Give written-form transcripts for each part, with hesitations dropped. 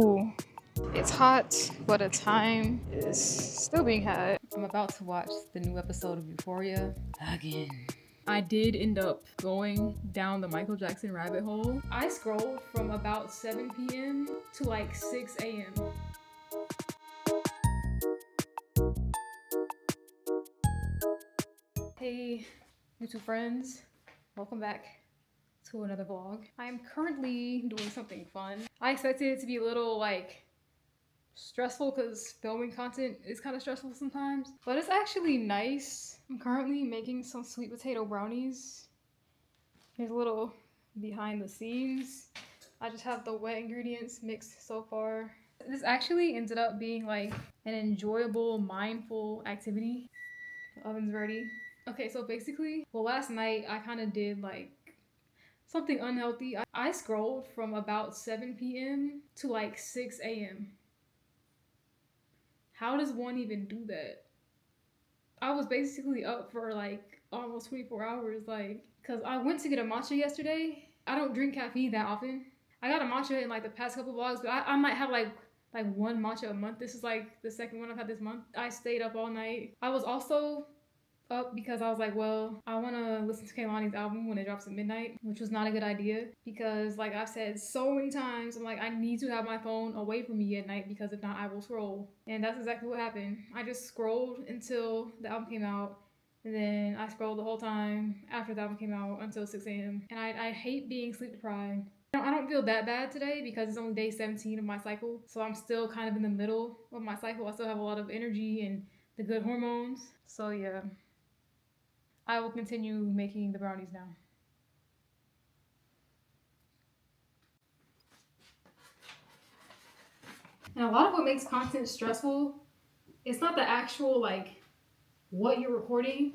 Ooh, it's hot, but the time is still being had. I'm about to watch the new episode of Euphoria again. I did end up going down the Michael Jackson rabbit hole. I scrolled from about 7 p.m. to like 6 a.m. Hey, YouTube friends, welcome back to another vlog. I'm currently doing something fun. I expected it to be a little like stressful because filming content is kind of stressful sometimes, but it's actually nice. I'm currently making some sweet potato brownies. Here's a little behind the scenes. I just have the wet ingredients mixed so far. This actually ended up being like an enjoyable, mindful activity. The oven's ready. Okay, so basically, well, last night I kind of did like something unhealthy. I scrolled from about 7 p.m. to like 6 a.m. How does one even do that? I was basically up for like almost 24 hours, like, cause I went to get a matcha yesterday. I don't drink caffeine that often. I got a matcha in like the past couple vlogs, but I might have like one matcha a month. This is like the second one I've had this month. I stayed up all night. I was also up because I was like, well, I want to listen to Kehlani's album when it drops at midnight, which was not a good idea because like I've said so many times, I'm like, I need to have my phone away from me at night because if not, I will scroll. And that's exactly what happened. I just scrolled until the album came out, and then I scrolled the whole time after the album came out until 6 a.m. And I hate being sleep deprived. I don't feel that bad today because it's only day 17 of my cycle, so I'm still kind of in the middle of my cycle. I still have a lot of energy and the good hormones. So yeah, I will continue making the brownies now. And a lot of what makes content stressful, it's not the actual like what you're recording,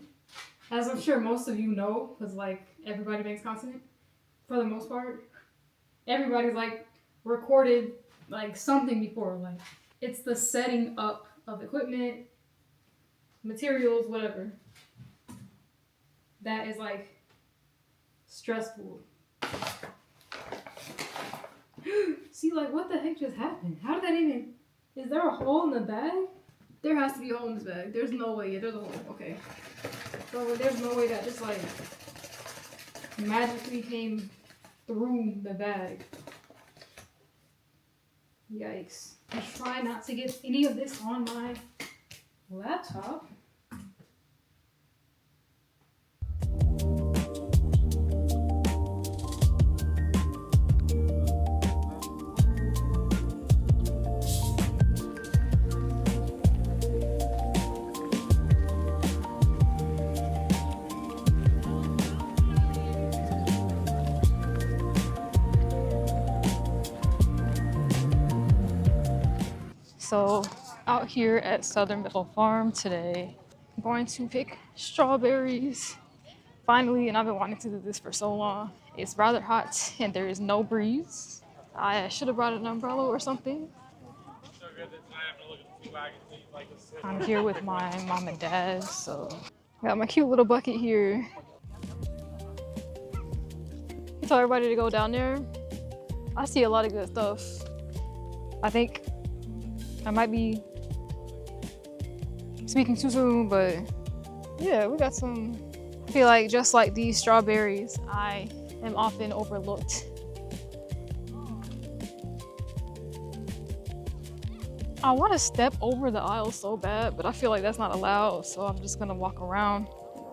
as I'm sure most of you know, because like everybody makes content for the most part. Everybody's like recorded like something before, like it's the setting up of equipment, materials, whatever. That is like stressful. See, like, what the heck just happened? How did that even... Is there a hole in the bag? There has to be a hole in this bag. There's no way. Yeah, there's a hole. Okay. So there's no way that just, like, magically came through the bag. Yikes. I try not to get any of this on my laptop. So out here at Southern Middle Farm today, I'm going to pick strawberries. Finally, and I've been wanting to do this for so long. It's rather hot and there is no breeze. I should have brought an umbrella or something. I'm here with my mom and dad, so I got my cute little bucket here. I tell everybody to go down there. I see a lot of good stuff. I think I might be speaking too soon, but yeah, we got some. I feel like just like these strawberries, I am often overlooked. I want to step over the aisle so bad, but I feel like that's not allowed, so I'm just gonna walk around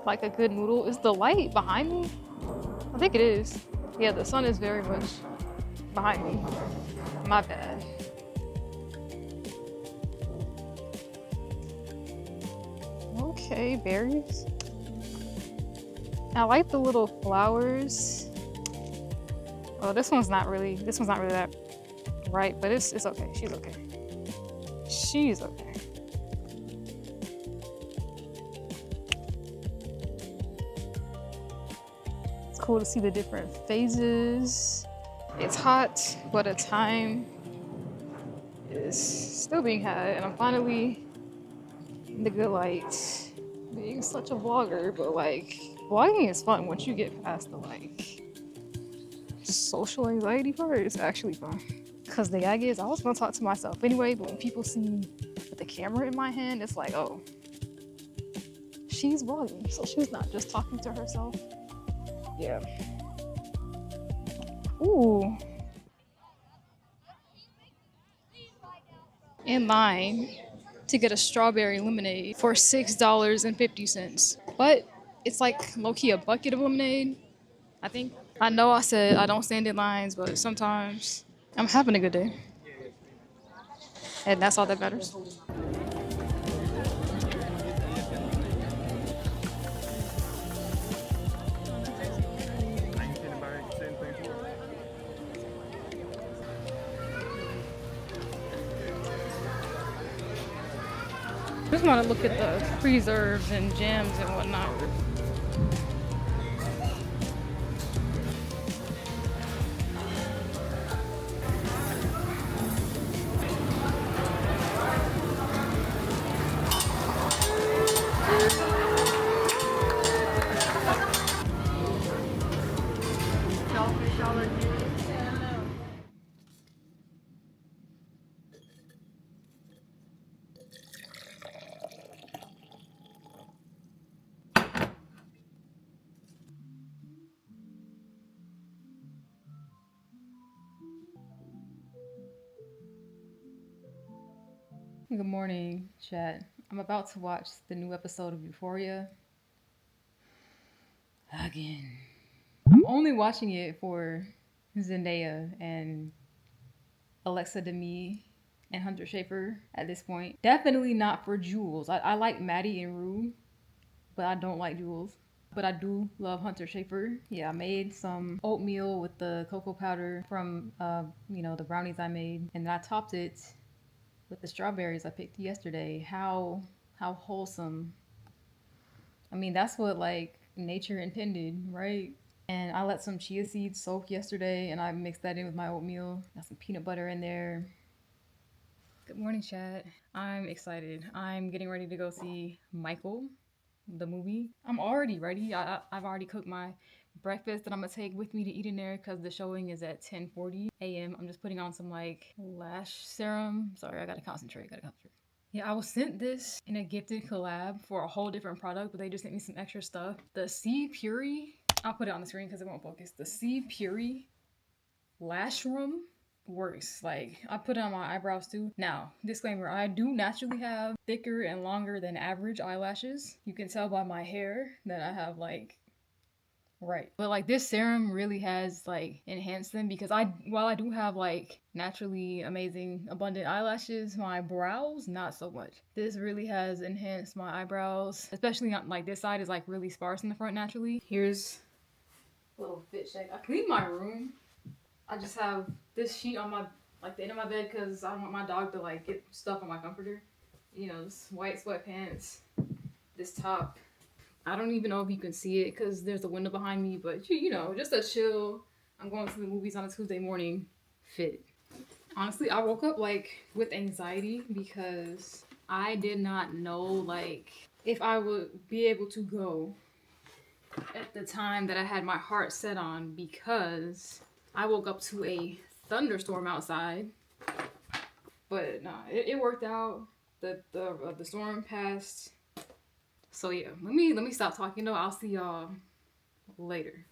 like a good noodle. Is the light behind me? I think it is. Yeah, the sun is very much behind me. My bad. Okay, berries. I like the little flowers. Well, this one's not really that right, but it's okay. She's okay. She's okay. It's cool to see the different phases. It's hot, but the time is still being had, and I'm finally in the good light. Being such a vlogger, but like vlogging is fun once you get past the like social anxiety part. It's actually fun. Because the gag is, I was gonna talk to myself anyway, but when people see me with the camera in my hand, it's like, oh, she's vlogging, so she's not just talking to herself. Yeah. Ooh. In line to get a strawberry lemonade for $6.50. But it's like low-key a bucket of lemonade, I think. I know I said I don't stand in lines, but sometimes I'm having a good day. And that's all that matters. Just want to look at the preserves and jams and whatnot. Good morning, chat. I'm about to watch the new episode of Euphoria again. I'm only watching it for Zendaya and Alexa Demie and Hunter Schafer at this point. Definitely not for Jules. I like Maddie and Rue, but I don't like Jules. But I do love Hunter Schafer. Yeah, I made some oatmeal with the cocoa powder from, the brownies I made, and then I topped it with the strawberries I picked yesterday. How wholesome. I mean, that's what like nature intended, right? And I let some chia seeds soak yesterday and I mixed that in with my oatmeal. Got some peanut butter in there. Good morning, chat. I'm excited. I'm getting ready to go see Michael, the movie. I'm already ready. I've already cooked my breakfast that I'm gonna take with me to eat in there because the showing is at 10:40 a.m. I'm just putting on some like lash serum. Sorry, I gotta concentrate. Yeah, I was sent this in a gifted collab for a whole different product, but they just sent me some extra stuff. The C Puri, I'll put it on the screen because it won't focus. The C Puri Lash Room works. Like, I put it on my eyebrows too. Now, disclaimer, I do naturally have thicker and longer than average eyelashes. You can tell by my hair that I have like, right. But like this serum really has like enhanced them because while I do have like naturally amazing abundant eyelashes, my brows, not so much. This really has enhanced my eyebrows, especially on like this side is like really sparse in the front naturally. Here's a little fit check. I cleaned my room. I just have this sheet on my, like the end of my bed because I don't want my dog to like get stuff on my comforter. You know, this white sweatpants, this top. I don't even know if you can see it because there's a window behind me, but you know, just a chill, I'm going to the movies on a Tuesday morning fit. Honestly, I woke up like with anxiety because I did not know like if I would be able to go at the time that I had my heart set on because I woke up to a thunderstorm outside. But nah, it worked out. The storm passed. So yeah, let me stop talking though. I'll see y'all later.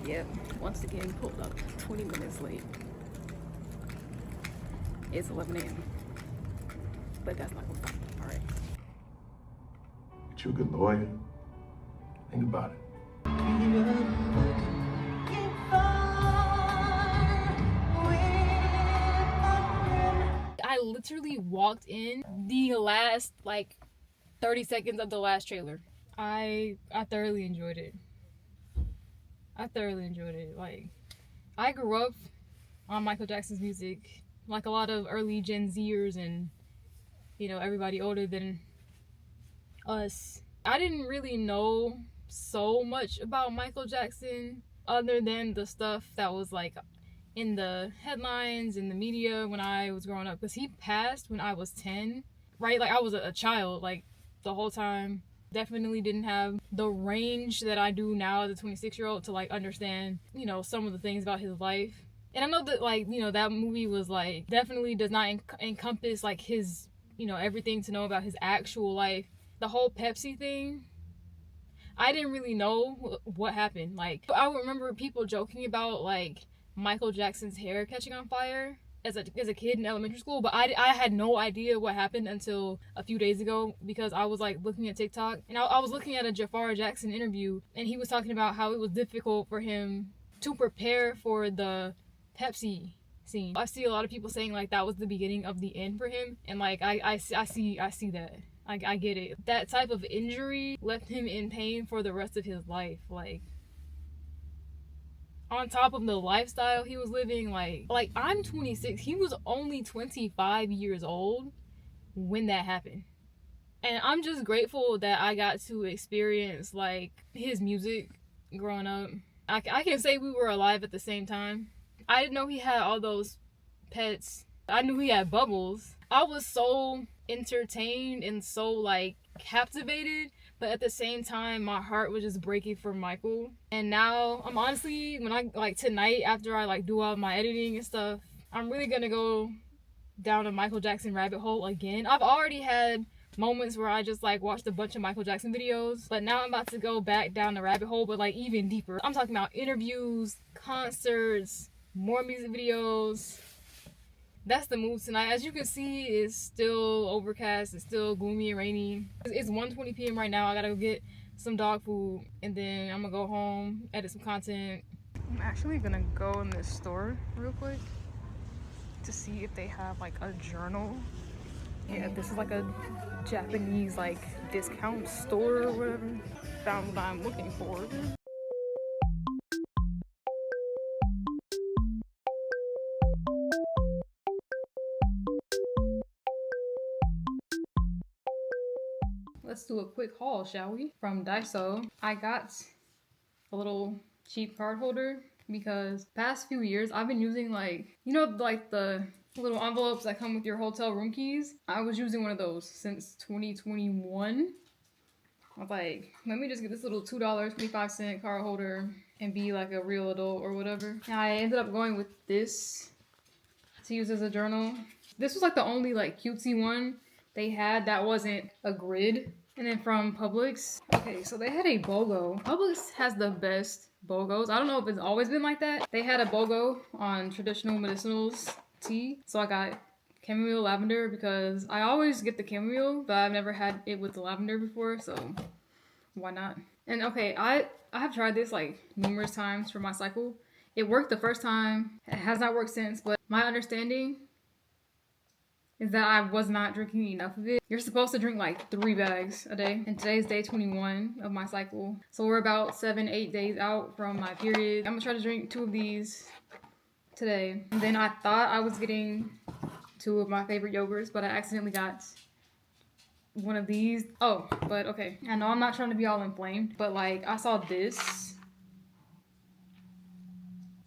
Yep, once again pulled up 20 minutes late. It's 11 a.m. But that's not gonna stop. All right. But you're a good lawyer. Think about it. I literally walked in the last like 30 seconds of the last trailer. I thoroughly enjoyed it. Like, I grew up on Michael Jackson's music, like a lot of early Gen Zers and, you know, everybody older than us. I didn't really know so much about Michael Jackson other than the stuff that was like in the headlines in the media when I was growing up, because he passed when I was 10, right? Like I was a child like the whole time. Definitely didn't have the range that I do now as a 26-year-old to like understand, you know, some of the things about his life. And I know that, like, you know, that movie was like definitely does not encompass like his, you know, everything to know about his actual life. The whole Pepsi thing, I didn't really know what happened. Like, I remember people joking about like Michael Jackson's hair catching on fire as a kid in elementary school, but I had no idea what happened until a few days ago, because I was like looking at TikTok, and I was looking at a Jafar Jackson interview, and he was talking about how it was difficult for him to prepare for the Pepsi scene. I see a lot of people saying like that was the beginning of the end for him, and like I see that. I get it. That type of injury left him in pain for the rest of his life. Like, on top of the lifestyle he was living, like I'm 26. He was only 25 years old when that happened. And I'm just grateful that I got to experience like his music growing up. I can say we were alive at the same time. I didn't know he had all those pets. I knew he had Bubbles. I was so entertained and so like captivated, but at the same time my heart was just breaking for Michael. And now I'm honestly, when I like tonight, after I like do all my editing and stuff, I'm really gonna go down a Michael Jackson rabbit hole again. I've already had moments where I just like watched a bunch of Michael Jackson videos, but now I'm about to go back down the rabbit hole, but like even deeper. I'm talking about interviews, concerts, more music videos. That's the move tonight. As you can see, it's still overcast. It's still gloomy and rainy. It's 1:20 p.m. right now. I gotta go get some dog food, and then I'm gonna go home, edit some content. I'm actually gonna go in this store real quick to see if they have like a journal. Yeah, this is like a Japanese like discount store or whatever. Found what I'm looking for. Let's do a quick haul, shall we? From Daiso, I got a little cheap card holder because past few years I've been using like, you know, like the little envelopes that come with your hotel room keys. I was using one of those since 2021. I was like, let me just get this little $2.25 card holder and be like a real adult or whatever. And I ended up going with this to use as a journal. This was like the only like cutesy one they had that wasn't a grid. And then from Publix, okay, so they had a BOGO. Publix has the best BOGOs. I don't know if it's always been like that. They had a BOGO on traditional medicinals tea. So I got chamomile lavender because I always get the chamomile, but I've never had it with the lavender before, so why not? And okay, I have tried this like numerous times for my cycle. It worked the first time. It has not worked since, but my understanding is that I was not drinking enough of it. You're supposed to drink like 3 bags a day, and today's day 21 of my cycle. So we're about 7-8 days out from my period. I'm gonna try to drink 2 of these today. And then I thought I was getting 2 of my favorite yogurts, but I accidentally got one of these. Oh, but okay. I know I'm not trying to be all inflamed, but like I saw this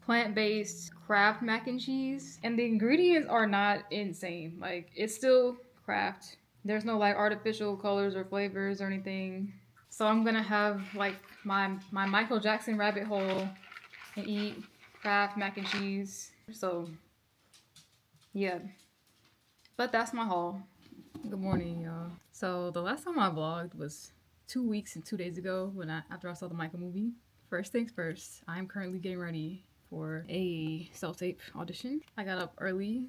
plant-based Kraft mac and cheese, and the ingredients are not insane. Like, it's still Kraft. There's no like artificial colors or flavors or anything. So I'm gonna have like my Michael Jackson rabbit hole and eat Kraft mac and cheese. So yeah, but that's my haul. Good morning, y'all. So the last time I vlogged was 2 weeks and 2 days ago after I saw the Michael movie. First things first, I'm currently getting ready for a self-tape audition. I got up early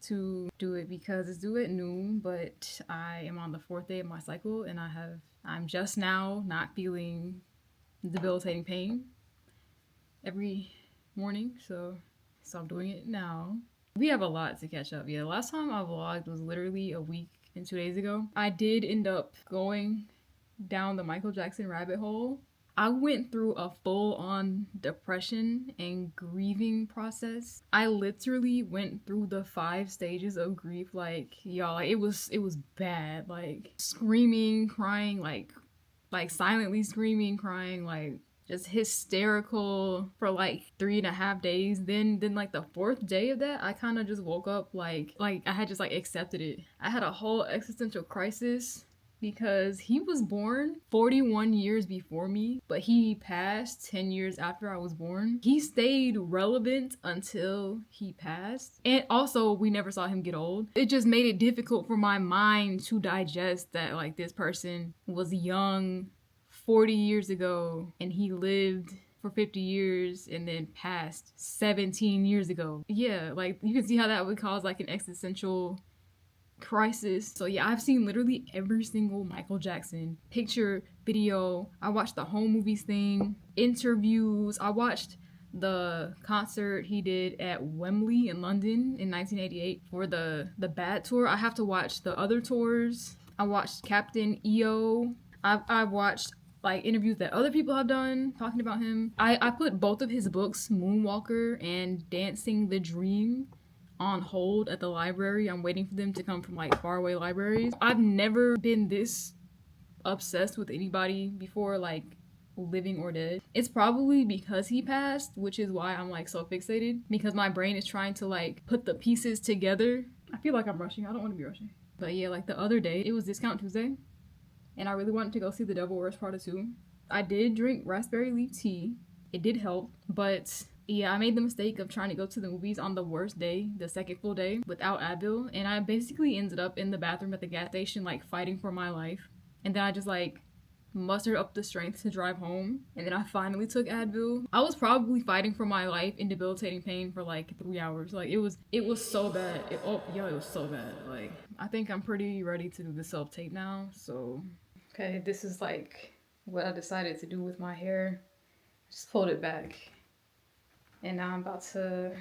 to do it because it's due at noon, but I am on the 4th day of my cycle, and I'm just now not feeling debilitating pain every morning, so I'm doing it now. We have a lot to catch up. Yeah, the last time I vlogged was literally a week and 2 days ago. I did end up going down the Michael Jackson rabbit hole. I went through a full-on depression and grieving process. I literally went through the 5 stages of grief. Like, y'all, like, it was bad. Like, screaming, crying, like silently screaming, crying, like just hysterical for like 3.5 days. Then like the 4th day of that, I kind of just woke up like I had just like accepted it. I had a whole existential crisis because he was born 41 years before me, but he passed 10 years after I was born. He stayed relevant until he passed. And also, we never saw him get old. It just made it difficult for my mind to digest that, like, this person was young 40 years ago and he lived for 50 years and then passed 17 years ago. Yeah, like, you can see how that would cause, like, an existential crisis. So yeah, I've seen literally every single Michael Jackson picture, video. I watched the home movies thing, interviews. I watched the concert he did at Wembley in London in 1988 for the Bad tour. I have to watch the other tours. I watched Captain EO. I've watched like interviews that other people have done talking about him. I put both of his books, Moonwalker and Dancing the Dream, on hold at the library. I'm waiting for them to come from like faraway libraries. I've never been this obsessed with anybody before, like living or dead. It's probably because he passed, which is why I'm like so fixated, because my brain is trying to like put the pieces together. I feel like I'm rushing. I don't want to be rushing. But yeah, like the other day, it was Discount Tuesday, and I really wanted to go see The Devil Wears Prada 2. I did drink raspberry leaf tea. It did help, but yeah, I made the mistake of trying to go to the movies on the worst day, the second full day, without Advil, and I basically ended up in the bathroom at the gas station, like, fighting for my life. And then I just, like, mustered up the strength to drive home, and then I finally took Advil. I was probably fighting for my life in debilitating pain for, like, 3 hours. Like, it was so bad. It was so bad. Like, I think I'm pretty ready to do the self-tape now, so. Okay, this is, like, what I decided to do with my hair. Just pulled it back. And now I'm about to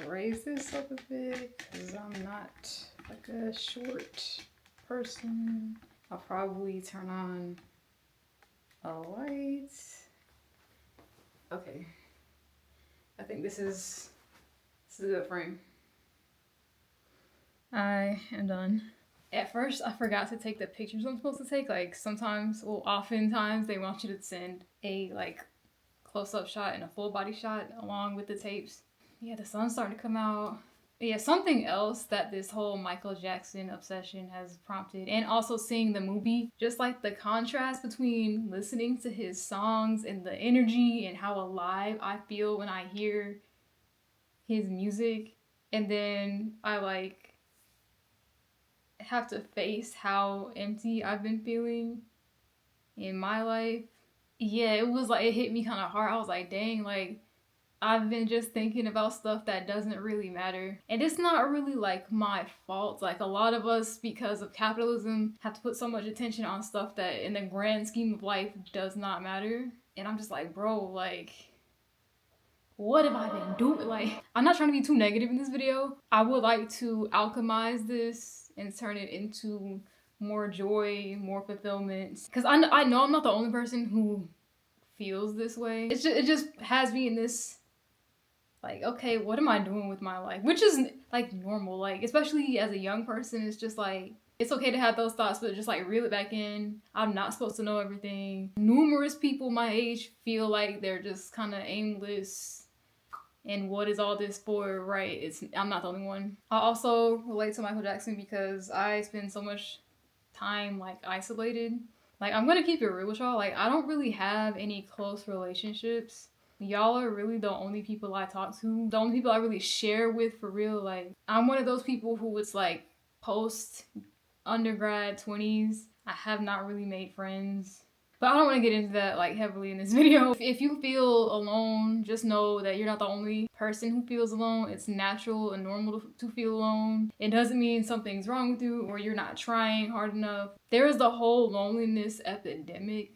raise this up a bit because I'm not like a short person. I'll probably turn on a light. Okay. I think this is a good frame. I am done. At first, I forgot to take the pictures I'm supposed to take. Like sometimes, well, oftentimes they want you to send a like close-up shot and a full body shot along with the tapes. Yeah, the sun's starting to come out. Yeah, something else that this whole Michael Jackson obsession has prompted, and also seeing the movie, just like the contrast between listening to his songs and the energy and how alive I feel when I hear his music, and then I like have to face how empty I've been feeling in my life. Yeah, it was like, it hit me kind of hard. I was like, dang, like, I've been just thinking about stuff that doesn't really matter. And it's not really like my fault. Like a lot of us, because of capitalism, have to put so much attention on stuff that in the grand scheme of life does not matter. And I'm just like, bro, like, what have I been doing? Like, I'm not trying to be too negative in this video. I would like to alchemize this and turn it into more joy, more fulfillment. Because I know I'm not the only person who feels this way. It just has me in this, like, okay, what am I doing with my life? Which is, like, normal. Like, especially as a young person, it's just, like, it's okay to have those thoughts, but just, like, reel it back in. I'm not supposed to know everything. Numerous people my age feel like they're just kind of aimless. And what is all this for, right? I'm not the only one. I also relate to Michael Jackson because I spend so much time like isolated. Like, I'm gonna keep it real with y'all. Like, I don't really have any close relationships. Y'all are really the only people I talk to, the only people I really share with for real. Like, I'm one of those people who it's like post undergrad 20s, I have not really made friends. But I don't want to get into that like heavily in this video. If you feel alone, just know that you're not the only person who feels alone. It's natural and normal to feel alone. It doesn't mean something's wrong with you or you're not trying hard enough. There is the whole loneliness epidemic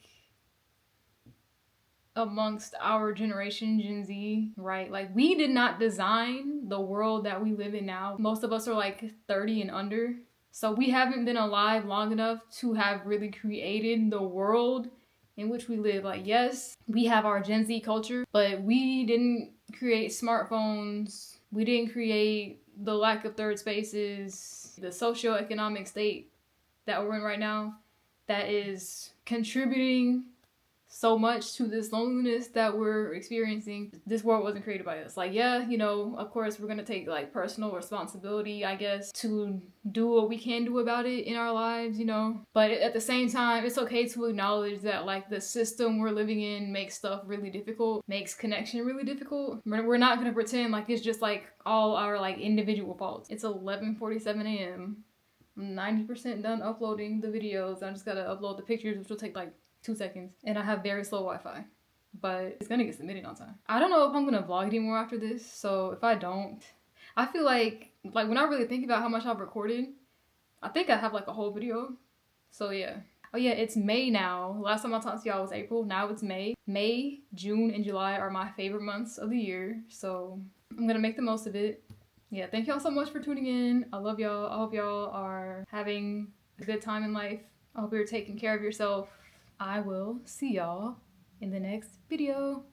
amongst our generation, Gen Z, right? Like, we did not design the world that we live in now. Most of us are like 30 and under. So we haven't been alive long enough to have really created the world in which we live. Like, yes, we have our Gen Z culture, but we didn't create smartphones. We didn't create the lack of third spaces, the socioeconomic state that we're in right now that is contributing so much to this loneliness that we're experiencing. This world wasn't created by us. Like, yeah, you know, of course we're gonna take like personal responsibility, I guess, to do what we can do about it in our lives, you know. But at the same time, it's okay to acknowledge that like the system we're living in makes stuff really difficult, makes connection really difficult. We're not gonna pretend like it's just like all our like individual faults. It's 11:47 a.m. I'm 90% done uploading the videos. I just gotta upload the pictures, which will take like 2 seconds. And I have very slow Wi-Fi, but it's gonna get submitted on time. I don't know if I'm gonna vlog anymore after this, so if I don't, I feel like when I really think about how much I've recorded, I think I have like a whole video. So yeah. Oh yeah, it's May now. Last time I talked to y'all was April. Now it's May. May, June, and July are my favorite months of the year. So I'm gonna make the most of it. Yeah, thank y'all so much for tuning in. I love y'all. I hope y'all are having a good time in life. I hope you're taking care of yourself. I will see y'all in the next video.